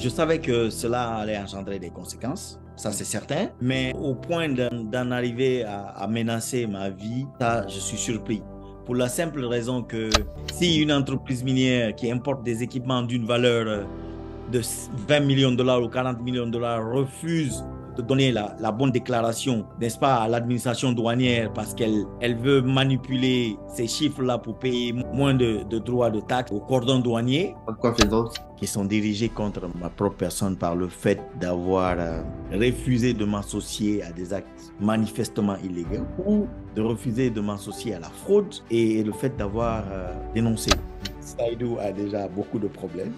Je savais que cela allait engendrer des conséquences, ça c'est certain, mais au point d'en arriver à menacer ma vie, ça je suis surpris. Pour la simple raison que si une entreprise minière qui importe des équipements d'une valeur de 20 millions de dollars ou 40 millions de dollars refuse de donner la bonne déclaration, n'est-ce pas, à l'administration douanière parce qu'elle veut manipuler ces chiffres-là pour payer moins de droits de taxes au cordon douanier, En quoi faisant? qui sont dirigés contre ma propre personne par le fait d'avoir refusé de m'associer à des actes manifestement illégaux ou de refuser de m'associer à la fraude et le fait d'avoir dénoncé. Saïdou a déjà beaucoup de problèmes.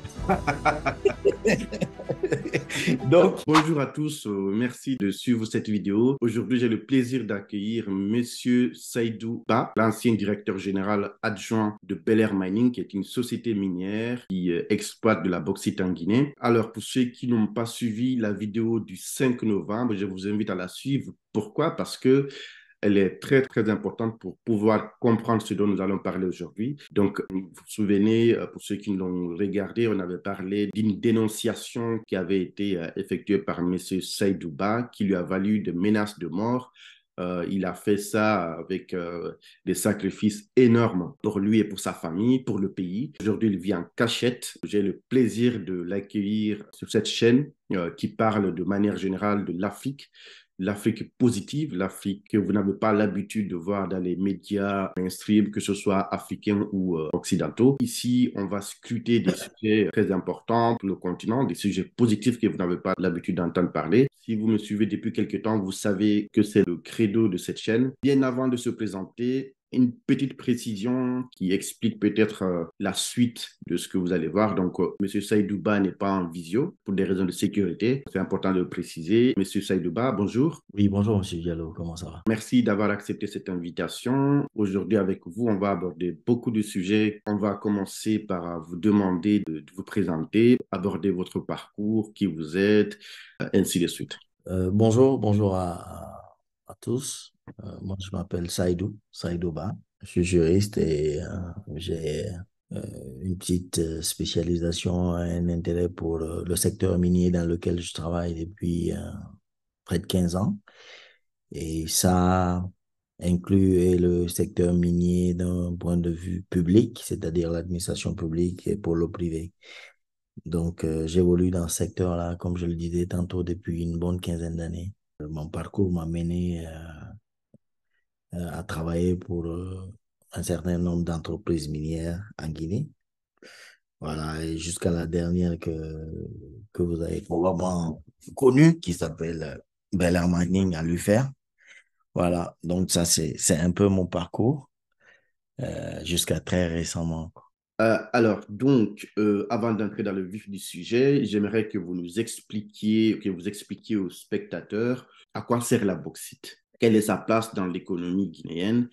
Donc, bonjour à tous, merci de suivre cette vidéo. Aujourd'hui, j'ai le plaisir d'accueillir Monsieur Saïdou Ba, l'ancien directeur général adjoint de Bel Air Mining, qui est une société minière qui exploite de la bauxite en Guinée. Alors, pour ceux qui n'ont pas suivi la vidéo du 5 novembre, je vous invite à la suivre. Pourquoi? Parce que elle est très, très importante pour pouvoir comprendre ce dont nous allons parler aujourd'hui. Donc, vous vous souvenez, pour ceux qui l'ont regardé, on avait parlé d'une dénonciation qui avait été effectuée par M. Saïdou Ba, qui lui a valu des menaces de mort. Il a fait ça avec des sacrifices énormes pour lui et pour sa famille, pour le pays. Aujourd'hui, il vit en cachette. J'ai le plaisir de l'accueillir sur cette chaîne qui parle de manière générale de l'Afrique positive, l'Afrique que vous n'avez pas l'habitude de voir dans les médias mainstream, que ce soit africains ou occidentaux. Ici, on va scruter des sujets très importants pour le continent, des sujets positifs que vous n'avez pas l'habitude d'entendre parler. Si vous me suivez depuis quelque temps, vous savez que c'est le credo de cette chaîne. Bien avant de se présenter, une petite précision qui explique peut-être la suite de ce que vous allez voir. Donc, M. Saïdouba n'est pas en visio pour des raisons de sécurité. C'est important de le préciser. M. Saïdouba, bonjour. Oui, bonjour, Monsieur Diallo, comment ça va? Merci d'avoir accepté cette invitation. Aujourd'hui, avec vous, on va aborder beaucoup de sujets. On va commencer par vous demander de vous présenter, aborder votre parcours, qui vous êtes, ainsi de suite. Bonjour à tous. Moi, je m'appelle Saïdou Ba. Je suis juriste et j'ai euh, une petite spécialisation, un intérêt pour le secteur minier dans lequel je travaille depuis près de 15 ans. Et ça inclut le secteur minier d'un point de vue public, c'est-à-dire l'administration publique et pour le privé. Donc, j'évolue dans ce secteur-là, comme je le disais tantôt, depuis une bonne quinzaine d'années. Mon parcours m'a mené à travailler pour un certain nombre d'entreprises minières en Guinée. Voilà, et jusqu'à la dernière que vous avez probablement connue, qui s'appelle Bel Air Mining à l'UFR. Voilà, donc ça, c'est un peu mon parcours jusqu'à très récemment. Avant d'entrer dans le vif du sujet, j'aimerais que vous expliquiez aux spectateurs à quoi sert la bauxite, quelle est sa place dans l'économie guinéenne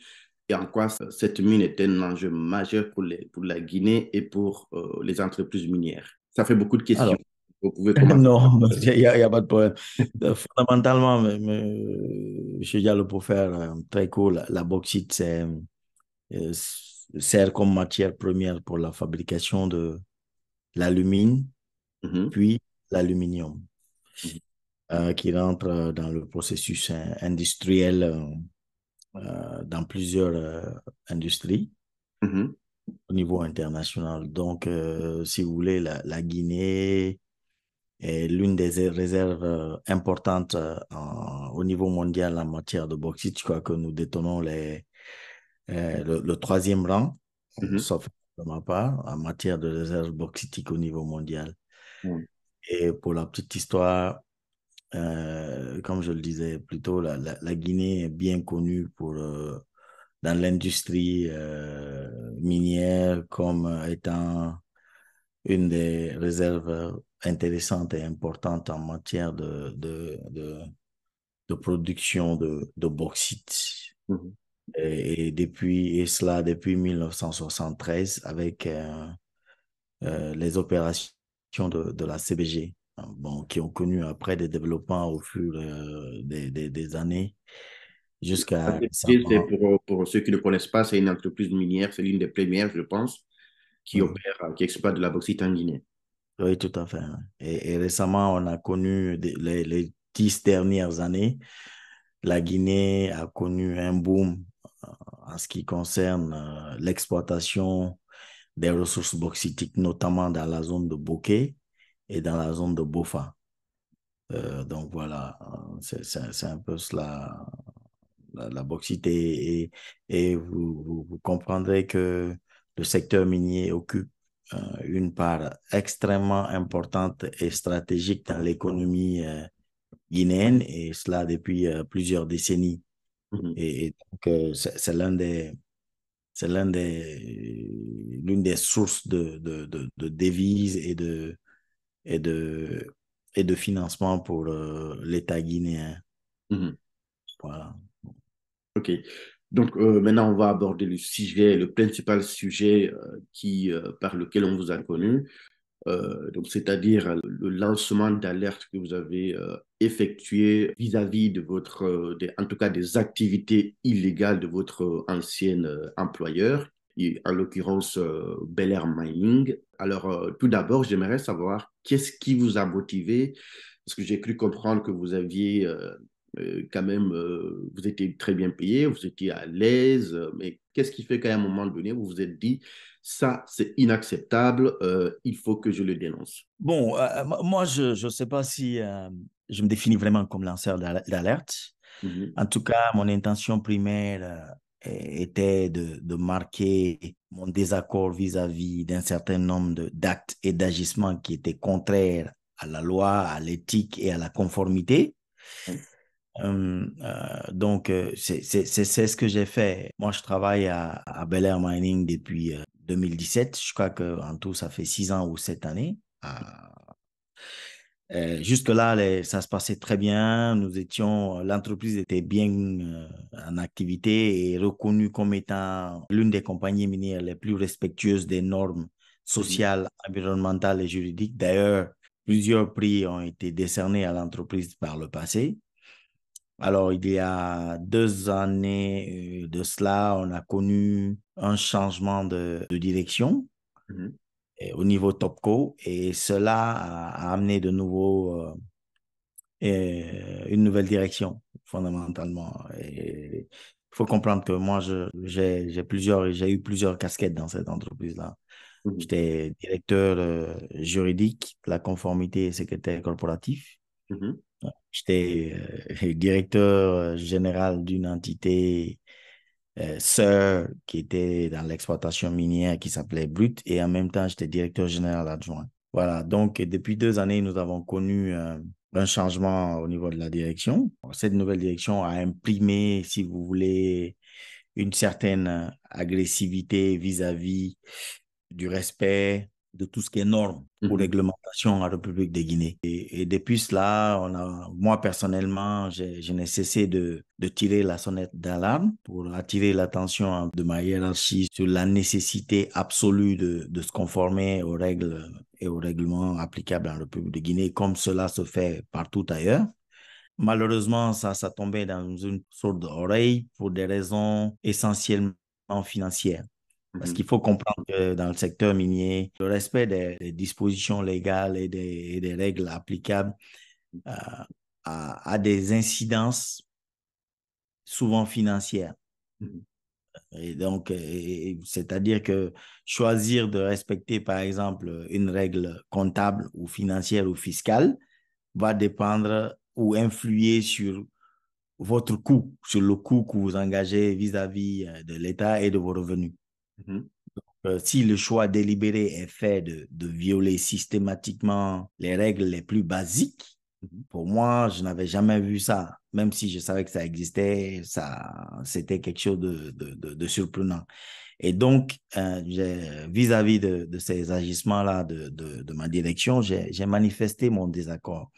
et en quoi cette mine est un enjeu majeur pour la Guinée et pour les entreprises minières. Ça fait beaucoup de questions. Alors, Vous pouvez commencer. non, il y a pas de problème. Fondamentalement, Monsieur Diallo, pour faire très court, la bauxite, euh, sert comme matière première pour la fabrication de l'alumine, Mhm, puis l'aluminium, mhm, qui rentre dans le processus industriel dans plusieurs industries mhm, au niveau international. Donc, si vous voulez, la Guinée est l'une des réserves importantes au niveau mondial en matière de bauxite. Je crois que nous détenons le troisième rang, mhm, sauf de ma part, en matière de réserve bauxitique au niveau mondial. mhm, Et pour la petite histoire, comme je le disais plus tôt, la Guinée est bien connue dans l'industrie minière comme étant une des réserves intéressantes et importantes en matière de production de bauxite. mhm. Et cela depuis 1973 avec les opérations de la CBG, hein, bon, qui ont connu après des développements au fur des années La jusqu'à CPG, c'est récemment. pour ceux qui ne connaissent pas, c'est une entreprise minière, c'est l'une des premières, je pense, qui Oui, opère, qui exploite de la bauxite en Guinée. Oui, tout à fait. Hein. Et récemment, on a connu les 10 dernières années, la Guinée a connu un boom en ce qui concerne l'exploitation des ressources bauxitiques, notamment dans la zone de Bokeh et dans la zone de Bofa. Donc voilà, c'est un peu cela, la bauxite. Et vous comprendrez que le secteur minier occupe une part extrêmement importante et stratégique dans l'économie guinéenne, et cela depuis plusieurs décennies. Mhm. Et donc, c'est l'une des sources de devises et de, et de financement pour l'État guinéen. Mhm. Voilà. OK. Donc maintenant, on va aborder le sujet, le principal sujet par lequel on vous a connu. Donc, c'est-à-dire le lancement d'alerte que vous avez effectué vis-à-vis de en tout cas des activités illégales de votre ancien employeur, et en l'occurrence Bel Air Mining. Alors, tout d'abord, j'aimerais savoir qu'est-ce qui vous a motivé, parce que j'ai cru comprendre que vous aviez quand même, vous étiez très bien payé, vous étiez à l'aise, mais qu'est-ce qui fait qu'à un moment donné, vous vous êtes dit, ça, c'est inacceptable. Il faut que je le dénonce. Bon, moi, je ne sais pas si je me définis vraiment comme lanceur d'alerte. Mhm, En tout cas, mon intention primaire était de marquer mon désaccord vis-à-vis d'un certain nombre d'actes et d'agissements qui étaient contraires à la loi, à l'éthique et à la conformité. Donc, c'est ce que j'ai fait. Moi, je travaille à Bel Air Mining depuis 2017. Je crois qu'en tout, ça fait 6 ans ou 7 années. Jusque-là, ça se passait très bien. L'entreprise était bien en activité et reconnue comme étant l'une des compagnies minières les plus respectueuses des normes mhm, sociales, environnementales et juridiques. D'ailleurs, plusieurs prix ont été décernés à l'entreprise par le passé. Alors, il y a 2 années de cela, on a connu un changement de direction mhm, au niveau Topco, et cela a amené de nouveau une nouvelle direction, fondamentalement. Et il faut comprendre que moi, j'ai eu plusieurs casquettes dans cette entreprise-là. mhm, J'étais directeur juridique de la conformité et secrétaire corporatif. mhm, J'étais directeur général d'une entité sœur qui était dans l'exploitation minière qui s'appelait Brut, et en même temps, j'étais directeur général adjoint. Voilà, donc depuis 2 années, nous avons connu un changement au niveau de la direction. Cette nouvelle direction a imprimé, si vous voulez, une certaine agressivité vis-à-vis du respect de tout ce qui est normes ou mhm, réglementation en République de Guinée. Et depuis cela, moi personnellement, je n'ai cessé de tirer la sonnette d'alarme pour attirer l'attention de ma hiérarchie sur la nécessité absolue de se conformer aux règles et aux règlements applicables en République de Guinée, comme cela se fait partout ailleurs. Malheureusement, ça tombait dans une sorte d'oreille pour des raisons essentiellement financières. Parce mhm, qu'il faut comprendre que dans le secteur minier, le respect des dispositions légales et des règles applicables euh, a des incidences souvent financières. mhm, Et donc, c'est-à-dire que choisir de respecter, par exemple, une règle comptable ou financière ou fiscale va dépendre ou influer sur votre coût, sur le coût que vous engagez vis-à-vis de l'État et de vos revenus. mhm, Si le choix délibéré est fait de violer systématiquement les règles les plus basiques, mhm, pour moi, je n'avais jamais vu ça. Même si je savais que ça existait, c'était quelque chose de surprenant. Et donc, vis-à-vis de ces agissements-là de ma direction, j'ai manifesté mon désaccord.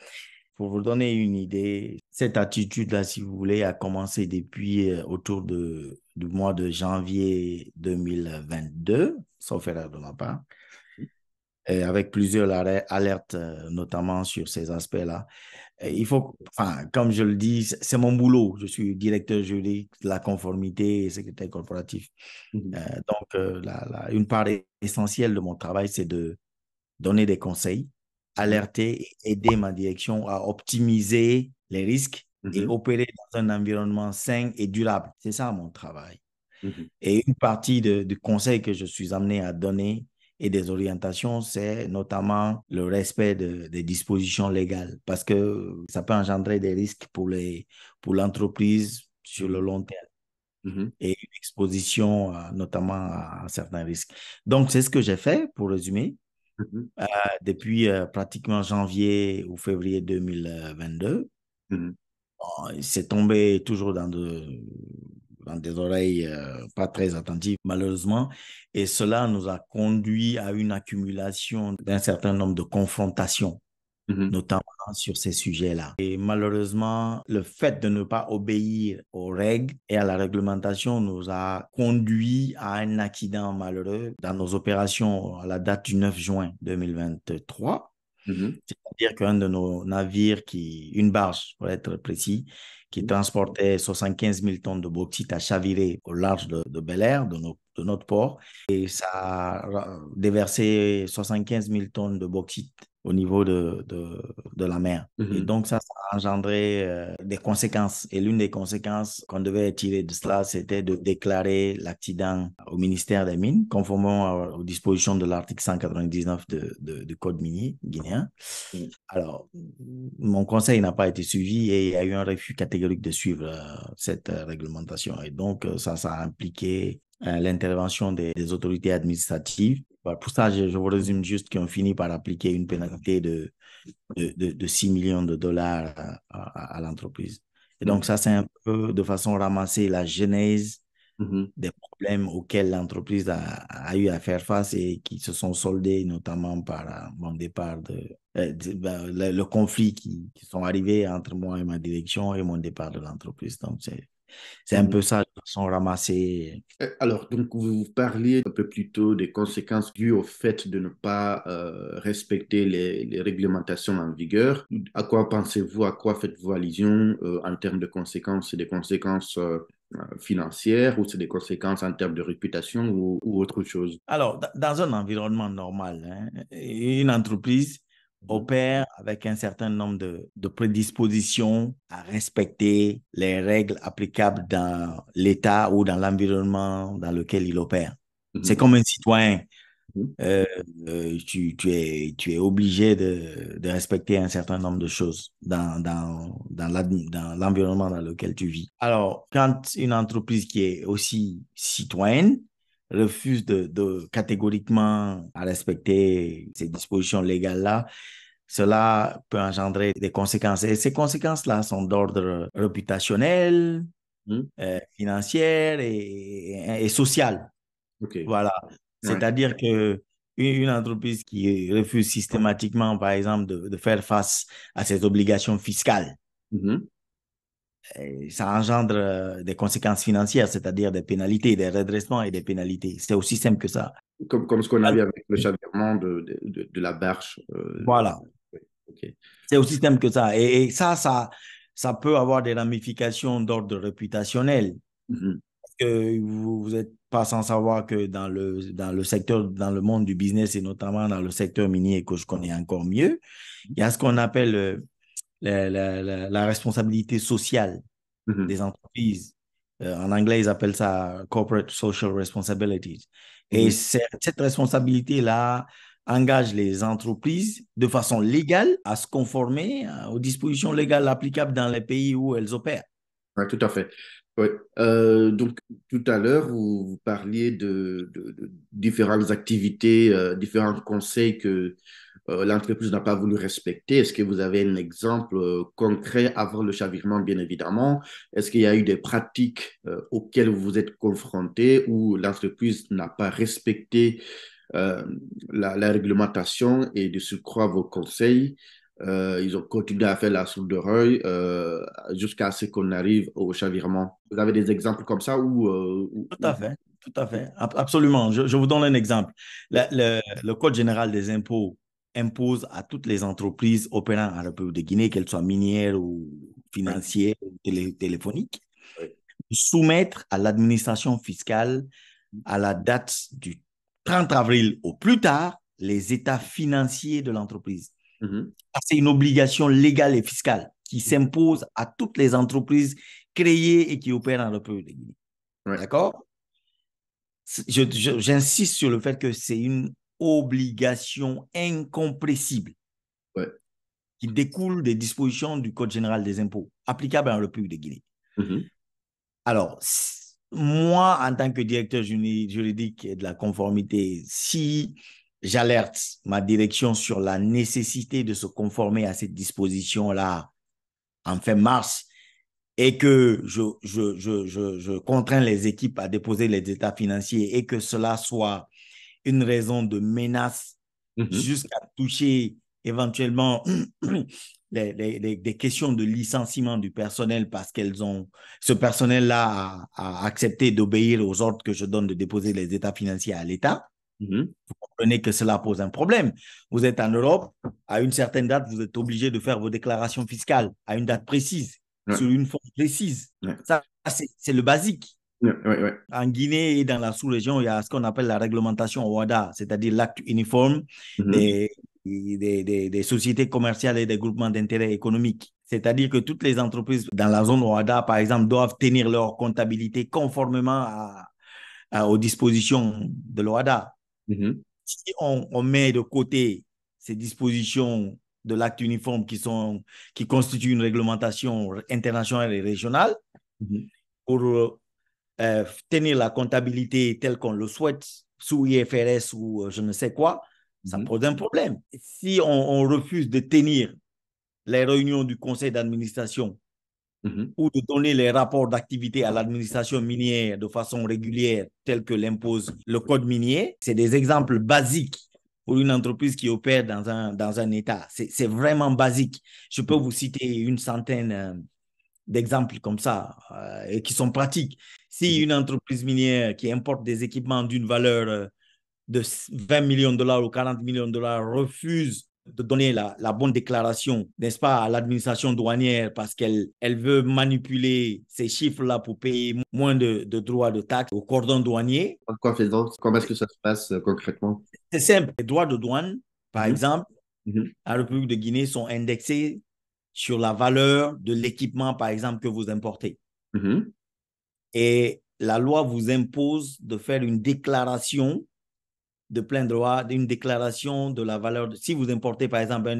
Pour vous donner une idée, cette attitude-là, si vous voulez, a commencé depuis autour du mois de janvier 2022, sauf erreur de ma part, et avec plusieurs alertes, notamment sur ces aspects-là. Et enfin, comme je le dis, c'est mon boulot. Je suis directeur juridique de la conformité et secrétaire corporatif. mhm, Donc, une part essentielle de mon travail, c'est donner des conseils, alerter et aider ma direction à optimiser les risques et Mhm. opérer dans un environnement sain et durable. C'est ça mon travail. Mhm. Et une partie du conseil que je suis amené à donner et des orientations, c'est notamment le respect des dispositions légales parce que ça peut engendrer des risques pour l'entreprise sur le Mhm. long terme Mhm. et une exposition notamment à certains risques. Donc, c'est ce que j'ai fait pour résumer Mhm. depuis pratiquement janvier ou février 2022. Mhm. C'est tombé toujours dans des oreilles pas très attentives, malheureusement. Et cela nous a conduit à une accumulation d'un certain nombre de confrontations, Mhm. notamment sur ces sujets-là. Et malheureusement, le fait de ne pas obéir aux règles et à la réglementation nous a conduit à un accident malheureux dans nos opérations à la date du 9 juin 2023. Mhm. C'est-à-dire qu'un de nos navires, une barge pour être précis, qui transportait 75 000 tonnes de bauxite a chaviré au large de Bel-Air, de notre port, et ça a déversé 75 000 tonnes de bauxite au niveau de la mer. Et Mhm. donc, ça a engendré des conséquences. Et l'une des conséquences qu'on devait tirer de cela, c'était de déclarer l'accident au ministère des Mines, conformément aux dispositions de l'article 199 du Code minier guinéen. Mhm. Alors, mon conseil n'a pas été suivi et il y a eu un refus catégorique de suivre cette réglementation. Et donc, ça a impliqué l'intervention des autorités administratives. Voilà, pour ça, je vous résume juste qu'ils ont fini par appliquer une pénalité de 6 millions de dollars à l'entreprise. Et donc, Mhm. ça, c'est un peu de façon ramassée la genèse Mhm. des problèmes auxquels l'entreprise a eu à faire face et qui se sont soldés notamment par mon départ le conflit qui sont arrivés entre moi et ma direction et mon départ de l'entreprise. Donc, c'est un Mhm. peu ça de façon ramassée. Alors, donc, vous parliez un peu plus tôt des conséquences dues au fait de ne pas respecter les réglementations en vigueur. À quoi pensez-vous, à quoi faites-vous allusion en termes de conséquences? C'est des conséquences financières ou c'est des conséquences en termes de réputation ou autre chose? Alors, dans un environnement normal, hein, une entreprise Mhm. opère avec un certain nombre de prédispositions à respecter les règles applicables dans l'État ou dans l'environnement dans lequel il opère. C'est Mhm. comme un citoyen. Mhm. euh, tu es obligé de respecter un certain nombre de choses dans l'environnement dans lequel tu vis. Alors, quand une entreprise qui est aussi citoyenne refuse catégoriquement à respecter ces dispositions légales-là, cela peut engendrer des conséquences. Et ces conséquences-là sont d'ordre réputationnel, Mhm. financière et social. OK. Voilà. Ouais. C'est-à-dire que une entreprise qui refuse systématiquement, par exemple, de faire face à ses obligations fiscales, Mhm. ça engendre des conséquences financières, c'est-à-dire des pénalités, des redressements et des pénalités. C'est aussi simple que ça. Comme ce qu'on a vu avec le chavirement de la barge. Voilà. Ouais. OK. C'est aussi simple que ça. Et ça peut avoir des ramifications d'ordre réputationnel. Mhm. Que vous n'êtes pas sans savoir que dans le secteur, dans le monde du business et notamment dans le secteur minier que je connais encore mieux, il y a ce qu'on appelle la responsabilité sociale Mhm. des entreprises. En anglais, ils appellent ça corporate social responsibilities. Et Mhm. cette responsabilité-là engage les entreprises de façon légale à se conformer aux dispositions légales applicables dans les pays où elles opèrent. Ouais, tout à fait. Ouais. Donc, tout à l'heure, vous parliez de différentes activités, différents conseils que l'entreprise n'a pas voulu respecter. Est-ce que vous avez un exemple concret avant le chavirement, bien évidemment? Est-ce qu'il y a eu des pratiques auxquelles vous vous êtes confrontés où l'entreprise n'a pas respecté euh, la réglementation et de surcroît vos conseils? Ils ont continué à faire la sourde oreille jusqu'à ce qu'on arrive au chavirement. Vous avez des exemples comme ça Tout à fait, tout à fait. Absolument. Je vous donne un exemple. Le Code général des impôts impose à toutes les entreprises opérant en République de Guinée, qu'elles soient minières ou Oui, financières ou téléphoniques, oui. de soumettre à l'administration fiscale à la date du 30 avril au plus tard les états financiers de l'entreprise. Mhm. C'est une obligation légale et fiscale qui s'impose à toutes les entreprises créées et qui opèrent en République de Guinée. Ouais. D'accord? J'insiste sur le fait que c'est une obligation incompressible Ouais. qui découle des dispositions du Code général des impôts applicables en République de Guinée. Mhm. Alors, moi, en tant que directeur juridique et de la conformité, si j'alerte ma direction sur la nécessité de se conformer à cette disposition-là en fin mars et que je contrains les équipes à déposer les états financiers et que cela soit une raison de menace Mhm. jusqu'à toucher éventuellement des questions de licenciement du personnel parce ce personnel-là a accepté d'obéir aux ordres que je donne de déposer les états financiers à l'État. Mhm. Vous comprenez que cela pose un problème. Vous êtes en Europe, à une certaine date, vous êtes obligé de faire vos déclarations fiscales à une date précise, Ouais. sur une forme précise. Ouais. Ça, c'est le basique. Ouais, ouais. En Guinée et dans la sous-région, il y a ce qu'on appelle la réglementation OHADA, c'est-à-dire l'acte uniforme Mhm. des sociétés commerciales et des groupements d'intérêt économique. C'est-à-dire que toutes les entreprises dans la zone OHADA, par exemple, doivent tenir leur comptabilité conformément aux dispositions de l'OHADA. Mhm. Si on met de côté ces dispositions de l'acte uniforme qui constituent une réglementation internationale et régionale Mhm. pour tenir la comptabilité telle qu'on le souhaite sous IFRS ou je ne sais quoi, ça Mhm. pose un problème. Si on refuse de tenir les réunions du conseil d'administration Mhm. ou de donner les rapports d'activité à l'administration minière de façon régulière, tel que l'impose le code minier, c'est des exemples basiques pour une entreprise qui opère dans un État. C'est vraiment basique. Je peux vous citer une centaine d'exemples comme ça et qui sont pratiques. Si Mhm. une entreprise minière qui importe des équipements d'une valeur de 20 millions de dollars ou 40 millions de dollars refuse de donner la bonne déclaration, n'est-ce pas, à l'administration douanière parce qu'elle veut manipuler ces chiffres-là pour payer moins de droits de taxes au cordon douanier. Quoi faisant? Comment est-ce que ça se passe concrètement? C'est simple. Les droits de douane, par Mhm. exemple, Mhm. en République de Guinée, sont indexés sur la valeur de l'équipement, par exemple, que vous importez. Mhm. Et la loi vous impose de faire une déclaration de plein droit, une déclaration de la valeur. Si vous importez, par exemple,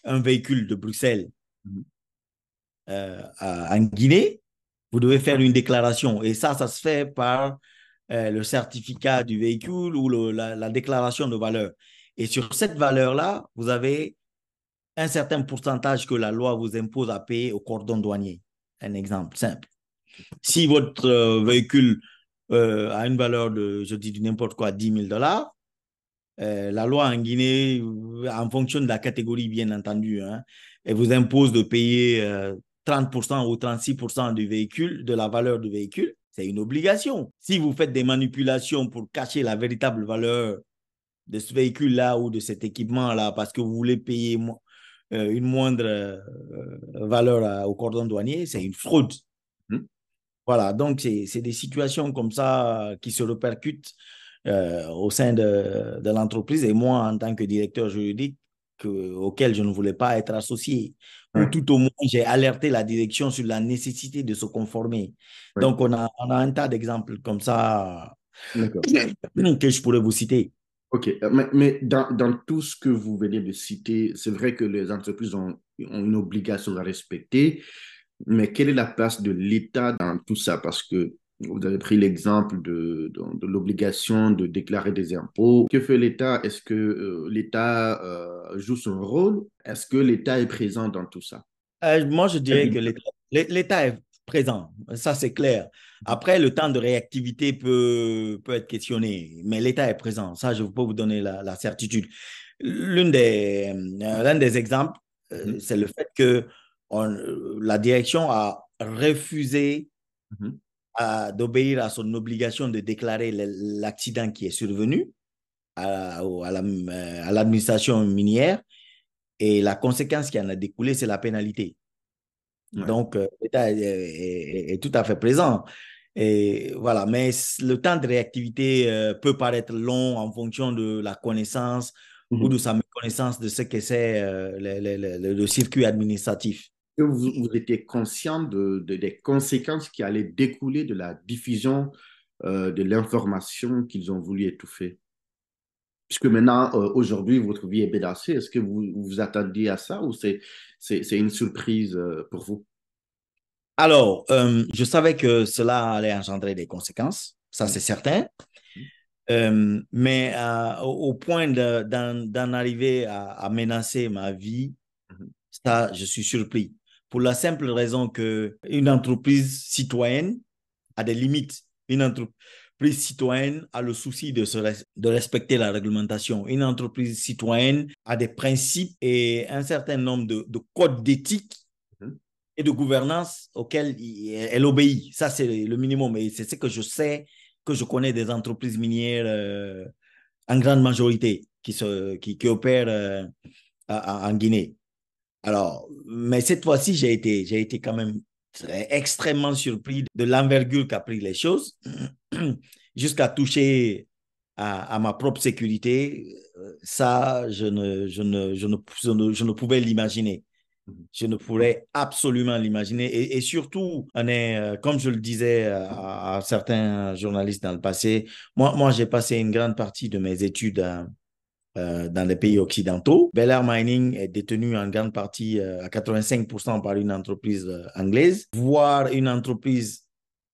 un véhicule de Bruxelles Mhm. en Guinée, vous devez faire une déclaration. Et ça se fait par le certificat du véhicule ou la déclaration de valeur. Et sur cette valeur-là, vous avez un certain pourcentage que la loi vous impose à payer au cordon douanier. Un exemple simple. Si votre véhicule a une valeur de, je dis du n'importe quoi, 10 000 dollars, la loi en Guinée, en fonction de la catégorie, bien entendu, hein, elle vous impose de payer 30% ou 36% du véhicule, de la valeur du véhicule. C'est une obligation. Si vous faites des manipulations pour cacher la véritable valeur de ce véhicule-là ou de cet équipement-là parce que vous voulez payer une moindre valeur au cordon douanier, c'est une fraude. Mhm. Voilà, donc c'est des situations comme ça qui se répercutent au sein de l'entreprise et moi, en tant que directeur juridique, auquel je ne voulais pas être associé, ou Ouais. tout au moins, j'ai alerté la direction sur la nécessité de se conformer. Ouais. Donc, on a un tas d'exemples comme ça D'accord. que je pourrais vous citer. Ok, mais dans tout ce que vous venez de citer, c'est vrai que les entreprises ont une obligation à respecter, mais quelle est la place de l'État dans tout ça? Parce que vous avez pris l'exemple de l'obligation de déclarer des impôts. Que fait l'État? Est-ce que l'État joue son rôle? Est-ce que l'État est présent dans tout ça? Moi, je dirais que l'État est présent, ça c'est clair. Après, le temps de réactivité peut être questionné, mais l'État est présent, ça je peux vous donner la certitude. L'un des exemples, Mhm. c'est le fait que la direction a refusé Mhm. d'obéir à son obligation de déclarer l'accident qui est survenu à l'administration minière et la conséquence qui en a découlé, c'est la pénalité. Ouais. Donc, l'État est tout à fait présent. Et voilà, mais le temps de réactivité peut paraître long en fonction de la connaissance ou de sa méconnaissance de ce que c'est le circuit administratif. Que vous étiez conscient des conséquences qui allaient découler de la diffusion de l'information qu'ils ont voulu étouffer. Puisque maintenant, aujourd'hui, votre vie est menacée. Est-ce que vous vous attendiez à ça ou c'est une surprise pour vous? Alors, je savais que cela allait engendrer des conséquences, ça c'est certain. Mais au point d'en arriver à menacer ma vie, ça, je suis surpris. Pour la simple raison qu'une entreprise citoyenne a des limites. Une entreprise citoyenne a le souci de respecter la réglementation. Une entreprise citoyenne a des principes et un certain nombre de codes d'éthique et de gouvernance auxquels elle obéit. Ça, c'est le minimum. Et c'est ce que je sais, que je connais des entreprises minières en grande majorité qui opèrent en Guinée. Alors, mais cette fois-ci, j'ai été quand même extrêmement surpris de l'envergure qu'a pris les choses, jusqu'à toucher à ma propre sécurité. Ça, je ne pouvais l'imaginer. Je ne pourrais absolument l'imaginer. Et surtout, comme je le disais à certains journalistes dans le passé, moi j'ai passé une grande partie de mes études dans les pays occidentaux. Bel Air Mining est détenu en grande partie à 85% par une entreprise anglaise. Voir une entreprise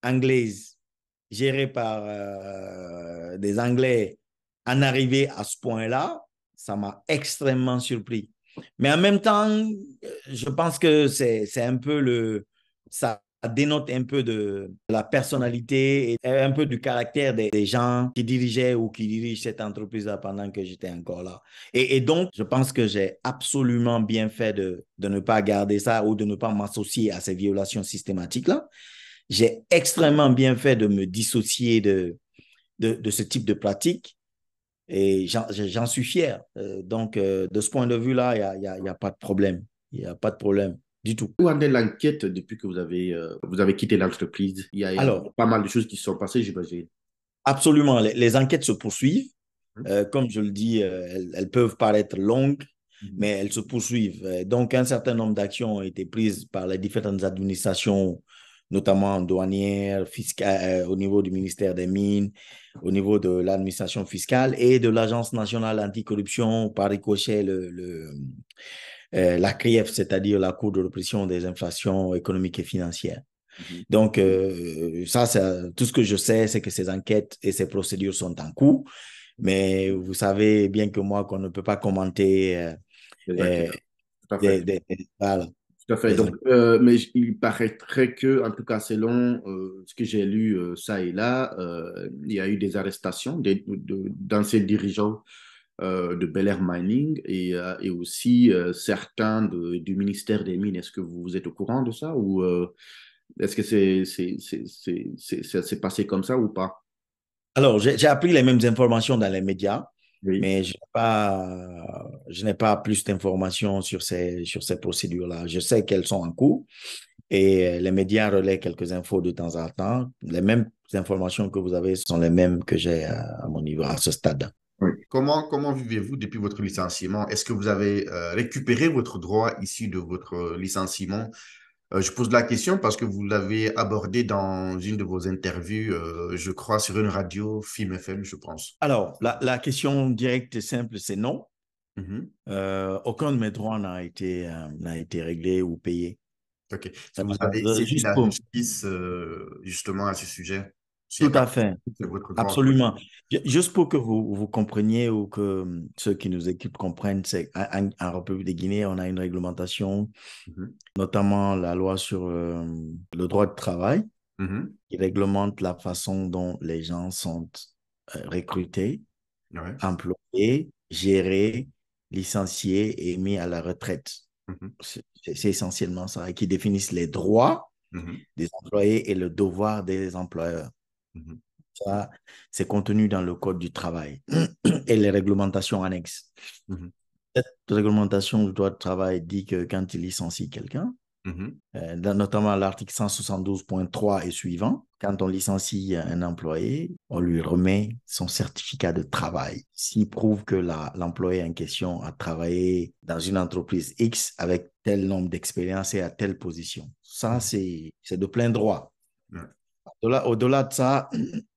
anglaise gérée par des Anglais en arriver à ce point-là, ça m'a extrêmement surpris. Mais en même temps, je pense que c'est un peu ça dénote un peu de la personnalité et un peu du caractère des gens qui dirigeaient ou qui dirigent cette entreprise-là pendant que j'étais encore là. Et donc, je pense que j'ai absolument bien fait de ne pas garder ça ou de ne pas m'associer à ces violations systématiques-là. J'ai extrêmement bien fait de me dissocier de ce type de pratique. Et j'en suis fier. Donc, de ce point de vue-là, il y a pas de problème. Il n'y a pas de problème du tout. Où en est l'enquête depuis que vous avez quitté l'entreprise? Il y a Alors, pas mal de choses qui se sont passées, j'imagine. absolument, les enquêtes se poursuivent. Comme je le dis, elles peuvent paraître longues, mais elles se poursuivent. Donc, un certain nombre d'actions ont été prises par les différentes administrations, notamment douanières, fiscales, au niveau du ministère des Mines, au niveau de l'administration fiscale et de l'Agence nationale anticorruption, par ricochet, la CRIEF, c'est-à-dire la Cour de répression des infractions économiques et financières. Donc, tout ce que je sais, c'est que ces enquêtes et ces procédures sont en cours. Mais vous savez bien que moi, qu'on ne peut pas commenter Tout à fait. voilà, Tout à fait. des Donc, enquêtes. mais il paraîtrait que, en tout cas, selon ce que j'ai lu ça et là, il y a eu des arrestations d'anciens dirigeants de Bel Air Mining et aussi certains du ministère des Mines. Est-ce que vous êtes au courant de ça ou est-ce que ça s'est passé comme ça ou pas? Alors, j'ai appris les mêmes informations dans les médias, Oui. mais je n'ai pas plus d'informations sur ces procédures-là. Je sais qu'elles sont en cours et les médias relaient quelques infos de temps en temps. Les mêmes informations que vous avez sont les mêmes que j'ai à mon niveau, à ce stade. Oui. Comment vivez-vous depuis votre licenciement? Est-ce que vous avez récupéré votre droit issu de votre licenciement? Je pose la question parce que vous l'avez abordé dans une de vos interviews, je crois, sur une radio, Film FM, je pense. Alors, la question directe et simple, c'est non. Mhm. Aucun de mes droits n'a été réglé ou payé. OK. Est-ce que vous avez saisi Juste la pour, justice justement à ce sujet? S'il n'y tout a pas à fait, de votre droit. absolument. Juste pour que vous compreniez ou que ceux qui nous écoutent comprennent, c'est en République de Guinée, on a une réglementation, Mhm. notamment la loi sur le droit de travail, Mhm. qui réglemente la façon dont les gens sont recrutés, Ouais. employés, gérés, licenciés et mis à la retraite. Mhm. C'est essentiellement ça, et qui définissent les droits Mhm. des employés et le devoir des employeurs. Mhm. Ça, c'est contenu dans le Code du travail et les réglementations annexes. Mhm. Cette réglementation du droit de travail dit que quand il licencie quelqu'un, Mhm. notamment l'article 172.3 et suivant, quand on licencie un employé, on lui remet son certificat de travail. S'il prouve que l'employé en question a travaillé dans une entreprise X avec tel nombre d'expériences et à telle position. Ça, c'est de plein droit. Ouais. Au-delà de ça,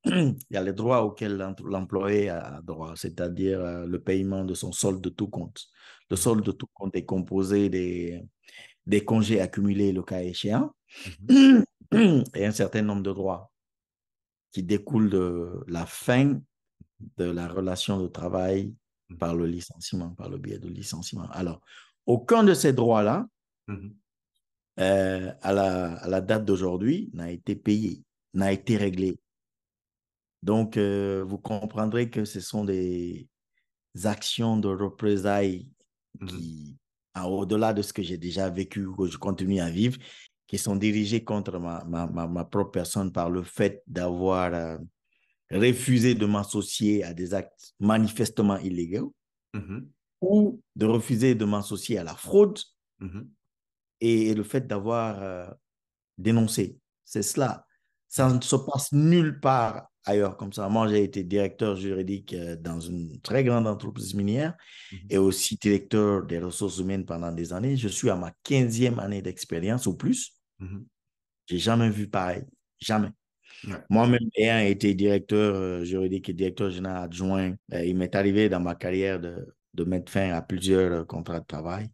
il y a les droits auxquels l'employé a droit, c'est-à-dire le paiement de son solde de tout compte. Le solde de tout compte est composé des congés accumulés le cas échéant et un certain nombre de droits qui découlent de la fin de la relation de travail par le licenciement, par le biais de licenciement. Alors, aucun de ces droits-là, à la date d'aujourd'hui, n'a été payé, n'a été réglé. Donc, vous comprendrez que ce sont des actions de représailles qui, au-delà de ce que j'ai déjà vécu, que je continue à vivre, qui sont dirigées contre ma propre personne par le fait d'avoir refusé de m'associer à des actes manifestement illégaux ou de refuser de m'associer à la fraude et le fait d'avoir dénoncé. C'est cela. Ça ne se passe nulle part ailleurs comme ça. Moi, j'ai été directeur juridique dans une très grande entreprise minière et aussi directeur des ressources humaines pendant des années. Je suis à ma 15e année d'expérience ou plus. J'ai jamais vu pareil. Jamais. Ouais. Moi-même, ayant été directeur juridique et directeur général adjoint, il m'est arrivé dans ma carrière de mettre fin à plusieurs contrats de travail,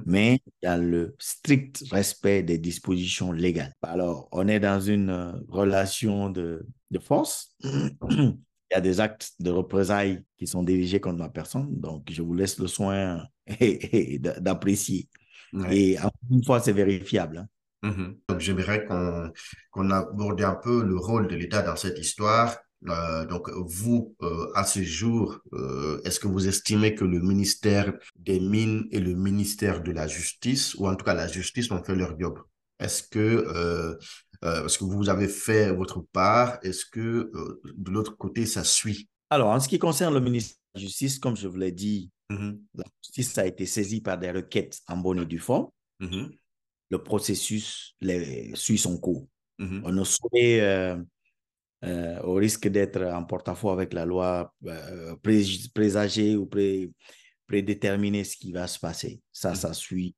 mais il y a le strict respect des dispositions légales. Alors, on est dans une relation de force. Il y a des actes de représailles qui sont dirigés contre ma personne, donc je vous laisse le soin d'apprécier. Ouais. Et encore une fois, c'est vérifiable. Hein. Donc, j'aimerais qu'on aborde un peu le rôle de l'État dans cette histoire. Donc, vous, à ce jour, est-ce que vous estimez que le ministère des Mines et le ministère de la Justice, ou en tout cas la justice, ont fait leur job? Est-ce que vous avez fait votre part? Est-ce que de l'autre côté, ça suit? Alors, en ce qui concerne le ministère de la Justice, comme je vous l'ai dit, Mhm. la justice a été saisie par des requêtes en bonne et due forme. Mhm. Le processus suit son cours. Mhm. On ne saurait, au risque d'être en porte-à-faux avec la loi, présager ou prédéterminer ce qui va se passer. Ça suit